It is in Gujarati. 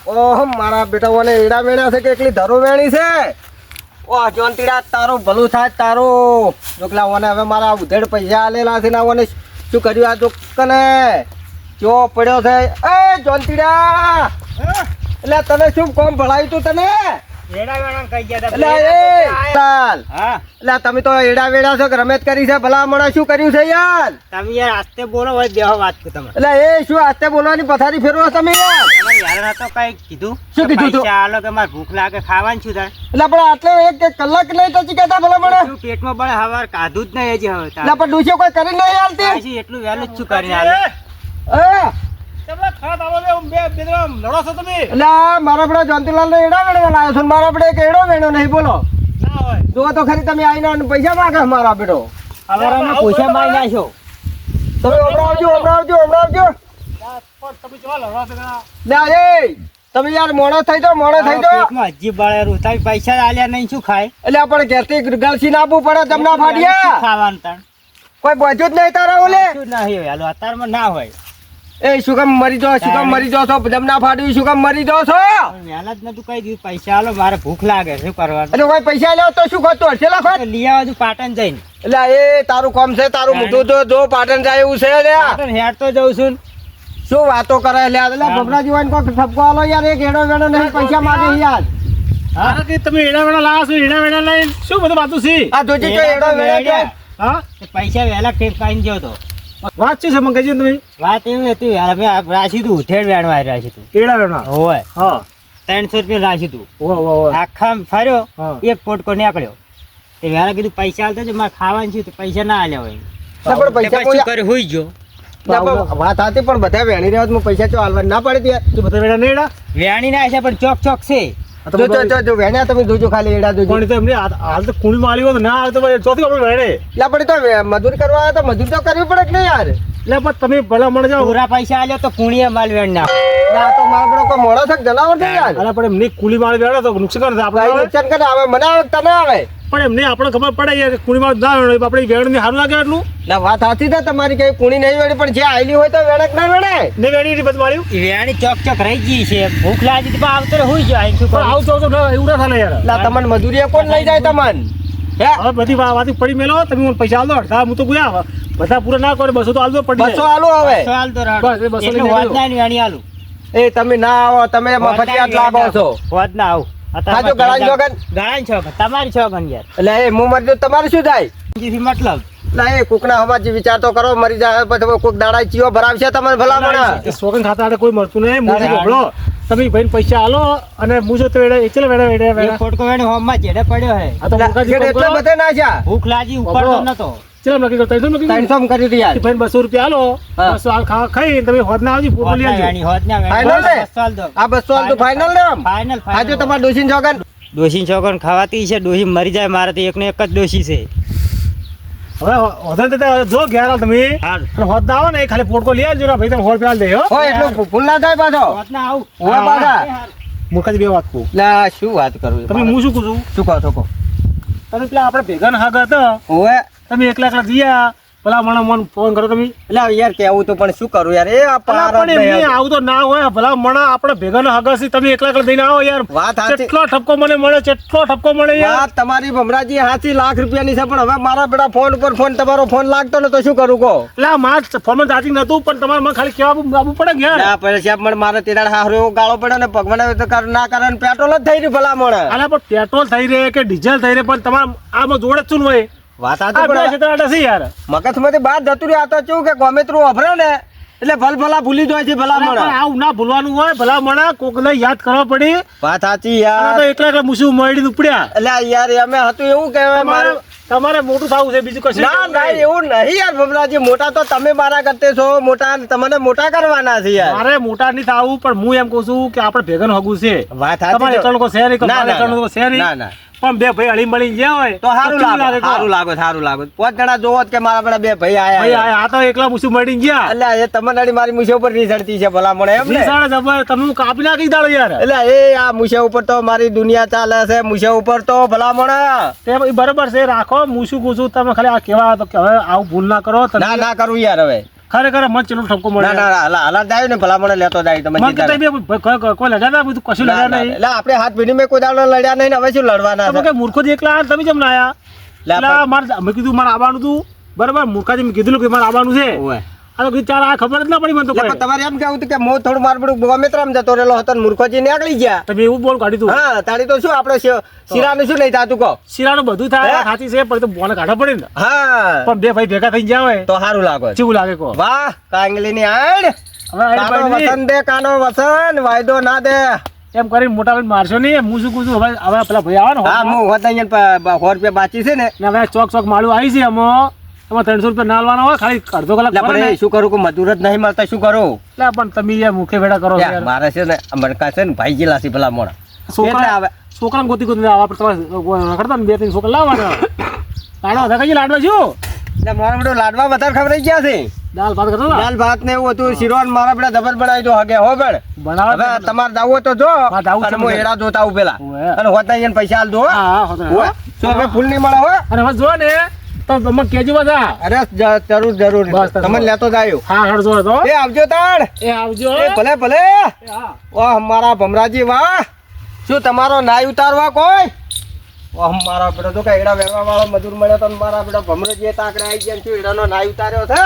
ઓહો મારા બેટાઓને એડા વેણ્યા છે કે એકલી ધરો વેણી છે. ઓહ જોનતીડા તારું ભલું થાય તારું. જોકલાઓને હવે મારા ઉધેડ પૈસા આલેલા છે ને ઓને શું કર્યું આ જોકને જો પડ્યો છે. એ જોનતીડા એટલે તને શું કોમ ભળાયું તું તને? એડા વેણા કહી ગયા એટલે એ ચાલ એટલે તમે તો એડા વેડા છો કે રમેત કરી છે ભલા મને શું કર્યું છે યાર? તમે યાર આસ્તે બોલો હોય દેહો વાત કે તમે એટલે એ શું આસ્તે બોલવાની પથારી ફેરવો તમે યાર? તમે યાર તો કઈ કીધું શું કીધું તું? ચાલો કે મારે ભૂખ લાગે ખાવાનું શું થાય એટલે પણ આટલે એક કલાક નહીં તો ચીકતા ભલા મને એટલું પેટમાં બળે હવાર કાધું જ નહીં હજી હવે એટલે પણ ડૂસ્યો કોઈ કરી નહીં હાલતી. તારે એટલું વહેલું જ શું કરી હાલે એ એટલે મારા આપડે જોનતીલાલ ને એડા વેણવા લાવ્યો છો ને મારા આપડે એક એડો વેણ્યો નહીં બોલો. જો તો ખરી તમે આવીને પૈસા માંગે મારા બેટો. હવે અમે પૈસા મારી નાખ્યો તમે હમણાં તમે યાર મોડો થઈ જાઓ પેટમાં હજી બળે રૂ તમે પૈસા આલ્યા નહીં શું ખાય એટલે આપણે ઘેરથી ગળસી નાખવું પડે તમને ફાડ્યા ખાવાનું તાણ કોઈ બચ્યું જ નહીં તારા ઓલે. શું ના હોય હાલો અત્યારમાં ના હોય એ શું કામ મરી જાઓ છો જમના ફાડ્યું શું કામ મરી જાઓ છો? વહેલા જ નતું કહી દીધું પૈસા આલો મારે ભૂખ લાગે શું કરવાનું એટલે કોઈ પૈસા લેવો તો શું ખોટું હશે લખો લઈ આવવા છું પાટણ જઈને એટલે એ તારું કામ છે તારું મોટું તો જો પાટણ જાય એવું છે લે. પાટણ હેડ તો જઉં છું શું વાતો કરે લે એટલે બબડા જીવન કોઈ ઠપકો આલો યાર એક એડો વેડો નહીં પૈસા માંગે યાર. હા કે તમે એડા વેડા લાવો છો એડા વેડા લઈને શું બધું વાતું છે આ જોજી તો એડો વેડો હા પૈસા વહેલા ટેપ કાઢીને જયો તો વાત શું છે મને કહેજો તમે વાત એવી હતી યાર અમે રાશી તું ઉઠેડ વેણવા રાશી તું એડા વેડા હોય હા 300 રૂપિયા રાશી તું ઓહ આખા ફર્યો હા. એક પોટકો નીકળ્યો તે વહેલા કીધું પૈસા આલતા છે મારે ખાવાનું છે તો પૈસા ના આલ્યા હોય પણ પૈસા કોઈ કરે હોઈ ગયો વાત હતી પણ બધા વેણી રહ્યા પૈસા ચો હાલવા ના પડે યાર. તું બધા વેડા નહીં એડા વેણી ના છે પણ ચોક ચોક છે જો વેણ્યા તમે જોજો ખાલી એડા જોજો. પણ તો એમને હાલ તો કુણી માં આલી તો ના હાલ તો ચોથી આપણે વેડે એટલે આપણે તો મજૂરી કરવા આવ્યા તો મજૂરી તો કરવી પડે કે નહીં યાર? એટલે પણ તમે ભલા મને જાઓ પૂરા પૈસા આલ્યો તો કુણીએ માલ વેણ ના આ તો મારો બડો કોઈ મોડો છે જનાવર છે યાર. અરે પણ એમને કુલી માં વેડે તો નુકસાન કરે આપણે આપણે નુકસાન કરે આવે મને આવે તને આવે. પણ એમને આપણે ખબર પડે યાર કુણી માં ના વેડે આપણે વેડ ને સારું લાગે એટલું એટલે વાત સાચી છે તમારી કઈ કુણી નહીં વેડી પણ જે આયલી હોય તો વેડક ના વેડે. ને વેડી ની બધું માર્યું વેણી ચોક ચોક રહી ગઈ છે ભૂખ લાગી તો આવતો હોઈ ગયો અહીં શું પણ કરું? આવું તો એવું ના થાય યાર એટલે તમને મજૂરી કોણ લઈ જાય તમને? હે હવે બધી વાતી પડી મેલો તમે મને પૈસા આલો અડધા હું તો ગયા બધા પૂરા ના કરે 200 તો આલજો પડી બસો આલો હવે. સવાલ તો રાખ. બસ, એ બસો એટલું લઈને હોત ના ની વેણી આલું એ તમે ના આવો તમે મફતિયાત લાગો છો. હોત ના આવું હા જો ગળાની જોગન ગળાની છોકન તમારી છોકન યાર એટલે એ હું મરી જાઉં તમારે શું થાય? જેથી મતલબ એટલે એ કોકના હવાજી વિચાર તો કરો મરી જાય પછી કોક દાડા ચીયો ભરાવશે તમને ભલામણ. એ સોગન ખાતા આડે કોઈ મળતું નહીં મુજી ગોળો તમે ભાઈને પૈસા આલો અને મુજો તો એડે એચલે વેડા એક ફોટકો વેણી હોમમાં જેડે પડ્યો હે આ તો મુકાજી એટલે બધે ના છે. ભૂખ લાગી ઉપાડતો નતો ચલો નક્કી કરો 300 નક્કી 300 કરી હતી યાર. ભાઈને 200 રૂપિયા આલો હા. 200 હાલ ખાઈ તમે હોદ ના આવજી ફોટો લઈ આવજો વેણી હોત ના Final ને? ચાલ દો આ 200 આલ તો ફાઇનલ ને આમ? ફાઇનલ હા જો તમારે ડોસીન જોગન ડોશી છોકન ખાવાતી છે ડોશી મરી જાય મારે તો એકને એક જ ડોશી છે હવે હોદન તે જો ઘેર તમે હાલ અને હોદ ના આવો ને ખાલી ફોટો લઈ આવજો ને ભાઈ તમે 100 રૂપિયા આલ દે હો હોય એટલું ભૂલ ના થાય પાછો. હોત ના આવું ઓય પાછા. મુકાજી બે વાત કહું એટલે શું વાત કરું તમે હું શું કહું છું શું કહો છો કહો? તમે પેલા આપણે ભેગા ના હાગા હતા ઓય તમે એકલા જીયા ભલા મને ફોન કરો તમે એટલે યાર કેવું તો પણ શું કરું યાર એ આ અલા, પાર પણ એમને આવું તો ના હોય ભલા મણા આપણે ભેગા ના હાગા છીએ તમે એકલા દઈને આવો યાર વાત સાચી. કેટલો ઠપકો મને મળે કેટલો ઠપકો મળે યાર વાત તમારી ભમરાજી હાથી લાખ રૂપિયાની છે પણ હવે મારા બેટા ફોન ઉપર ફોન તમારો ફોન લાગતો ને તો શું કરું કહો? એટલે આ માર ફોનમાં ચાર્જિંગ નતું પણ તમારે મને ખાલી કેવા આપવું પડે કે યાર ના પછી સાહેબ મને મારે તેડાળ હારો એવો ગાળો પડ્યો ને ભગવાન તો ના કરે ને પેટ્રોલ જ થઈ રહ્યું ભલા મળે. આલા પણ પેટ્રોલ થઈ રહે કે ડીઝલ થઈ રહે પણ તમારે આમાં જોડે જ શું હોય વાત આ સાચી બે પણ ક્ષેત્ર છે યાર મગજમાંથી બહાર જતું રહ્યું આ તો શું કે ગમે તેટલું વાપરે ને એટલે ભલા ભૂલી જાય છે ભલા પણ મળે. આવું ના ભૂલવાનું હોય ભલા મણા કોકને યાદ કરવા પડી વાત સાચી આ યાર. તો એકલા મુસી મળી ઉપડ્યા એટલે યાર અમે હતું એવું કહેવાય તમારે મારે તમારે મોટું થવું છે બીજું કશું ના ના એવું નહીં યાર ભમરાજી મોટા તો તમે મારા કરતે છો મોટા તમને મોટા કરવાના છે યાર. મારે મોટા નહીં થવું પણ હું એમ કહું છું કે આપણે ભેગા હગું છે વાત સાચી તમારે તો- એકલા લોકો છે નહીં ના, મારે એકલા લોકો છે ના નહીં ના પણ બે ભાઈ હળી મળી ગયા હોય તો સારું કેવું લાગે કહો? સારું લાગે 5 જણા જોવો જ કે મારા પેલા બે ભાઈ ભાઈ આયા આ તો એકલા મુસી મળી ગયા એટલે એ તમને મારી મુશે ઉપર રીઝળતી છે ભલા મળે એમ ને નિશાળ જબર તમે કાપી નાખી દાડો યાર એટલે એ આ મુશે ઉપર તો મારી દુનિયા ચાલે છે મુશે ઉપર તો ભલા મળે તે બરોબર છે રાખો હું શું કહું છું તમે ખાલી આ કેવા તો કે હવે આવું ભૂલ ના કરો તમે ના ના કરું યાર હવે ખરેખર મન ચેલો ઠપકો ના મળે ના હાલા જાય ને ભલા મને લેતો જાય તમે મન ચિંતા કે તમે કોઈ લડ્યા ના બધું કશું ના, લડ્યા ના, નહીં એટલે આપણે હાથ ભીડી કઈ દાડો લડ્યા નહીં ને હવે શું લડવાના તમે છે? કે મૂર્ખો જ એકલા તમે જેમ ના આયા લે એટલે મારે મેં કીધું મારે આવવાનું હતું બરાબર મૂર્ખાજી મેં કીધું કે મારે આવવાનું છે ઓવે. આ તો કીધું ચાલ આ ખબર જ ના પડી મને તો એટલે કોઈ પણ તમારે એમ કેવું હતું કે હું થોડું મારું બધું ગોમિત્રામ જતો રહેલો હતો ને મૂર્ખોજી નીકળી ગયા. તમે એવું બોલ કાઢી તું હા તારી તો શું આપણે શિરાનું શું નહીં થતું કહો? શિરાનું બધું થાય હે? ખાતી છે પણ તો બોને કાઢવા પડે ને હા પણ બે ભાઈ ભેગા થઈ ગયા હોય તો સારું લાગે. કેવું લાગે કહો વાહ કાંગલીની આડ હવે આ કાનો ભાઈ વસન દે કાનો વસન વાયદો ના દે. એમ કરીને મોટા ભાઈ મારશો નહીં હું શું કહું છું હવે પેલા ભાઈ આવે હા ને હું હોત અહીંયા 100 રૂપિયા બાકી છે ને ને હવે ચોક માળું આવી છે એમાં 300 રૂપિયા ના લેવાના હોય ખાલી અડધો કલાક એટલે ફરે ને. પણ એ શું કરું કે મજૂર જ નહીં મળતા શું કરું? એટલે પણ તમે યાર મુખે ભેડા કરો છો યાર, યાર. મારે છે ને અમરકા છે ને ભાઈ જેલા છે પેલા મોડા એટલે છોકરા આવે છોકરાને ગોતી આવા તમારે રખડતા ને 2-3 છોકરા લાવવાના લાડવા હતા કઈ લાડવા શું એટલે મારા બધું લાડવા વધારે ખવડાઈ ગયા છે. દાલ ભાત કરતા હતા? દાલ ભાત ને એવું હતું શીરો ને મારા બધા જબર બનાવી દો હગે હો પણ બનાવે હવે તમારે જાવું હોય તો જો હા, જાવું છે અને હું મને. હેડા જોતા આવું પેલા ઓવે. અને હોતા અહીંયા પૈસા હાલ દો હા હા હોતો ને. ઓવે. શું હવે ફૂલ નહીં મળે હો? અને હવે જો ને તો તમે કેજો બધા અરે જરૂર જરૂર બસ, બસ. તમે લેતો જાયો. હા હડજો તો એ આવજો તાણ. એ આવજો એ ભલે ભલે એ હા વાહ મારા ભમરાજી વાહ શું તમારો નાય ઉતારવા કોઈ વાહ મારા બેટો તો કે એડા વેરવા વાળો મજૂર મળ્યો તો ને મારા બેટા ભમરાજી તાકડે આવી ગયા ને શું એડાનો નાય ઉતાર્યો છે.